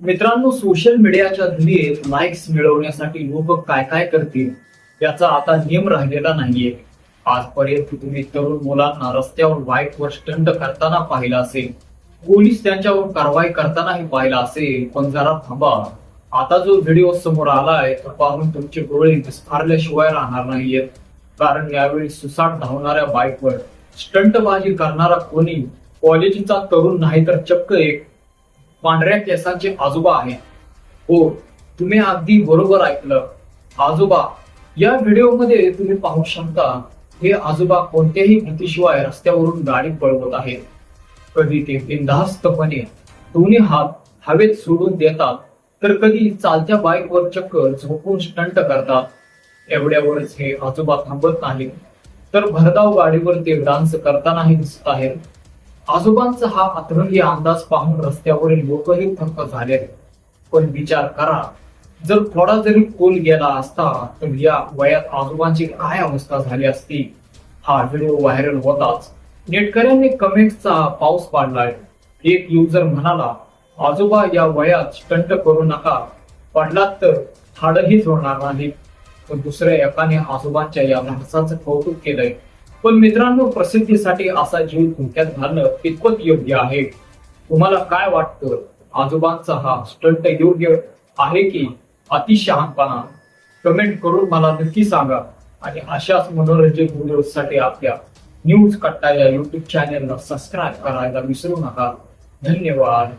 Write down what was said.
मित्रांनो, सोशल मीडियाच्या दुनियेत लाईक्स मिळवण्यासाठी लोक काय काय करतील याचा आता नियम राहिलेला नाहीये. आजपर्यंत तुम्ही तरुण मुलांना रस्त्यावर बाईकवर स्टंट करताना पाहिलं असेल, पोलीस त्यांच्यावर कारवाई करतानाही पाहिलं असेल. पण जरा थांबा, आता जो व्हिडिओ समोर आलाय तो पाहून तुमचे डोळे विस्फारल्याशिवाय राहणार नाहीयेत. कारण यावेळी सुसाट धावणाऱ्या बाईकवर स्टंटबाजी करणारा कोणी कॉलेजचा तरुण नाही तर चक्क एक पांढऱ्या केसांचे आजोबा आहे. हो, तुम्ही अगदी बरोबर ऐकलं, आजोबा. या व्हिडिओमध्ये तुम्ही पाहू शकता, हे आजोबा कोणत्याही भीतीशिवाय रस्त्यावरून गाडी पळवत आहेत. कधी ते बिनधास्तपणे दोन्ही हात हवेत सोडून देतात, तर कधी चालत्या बाईकवर चक्क झोपून स्टंट करतात. एवढ्यावरच हे आजोबा थांबत नाहीत, तर भरधाव गाडीवर ते डान्स करतानाही दिसत आहेत. आजोबांचा हा अतरंगी अंदाज पाहून रस्त्यावरील लोकही थक्क झाले. पण विचार करा, जर थोडा जरी खोल गेला असता तर या वयात आजोबांची काय अवस्था झाली असती. हा व्हिडिओ व्हायरल होताच नेटकऱ्यांनी कमेंट्सचा पाऊस पाडलाय. एक युजर म्हणाला, आजोबा या वयात स्टंट करू नका, पडलात तर हाडही जोडणार नाही. तर दुसऱ्या एकाने आजोबांच्या या धाडसाचं कौतुक केलंय. पण मित्रांनो, प्रसिद्धीसाठी असा जीव धोक्यात घालणं कितपत योग्य आहे? तुम्हाला काय वाटतं? आजोबांचा हा स्टंट योग्य आहे की अतिशहाणपणा? कमेंट करून मला नक्की सांगा. आणि अशाच मनोरंजक व्हिडिओसाठी आपल्या न्यूज कट्टा या युट्यूब चॅनेलला सबस्क्राईब करायला विसरू नका. धन्यवाद.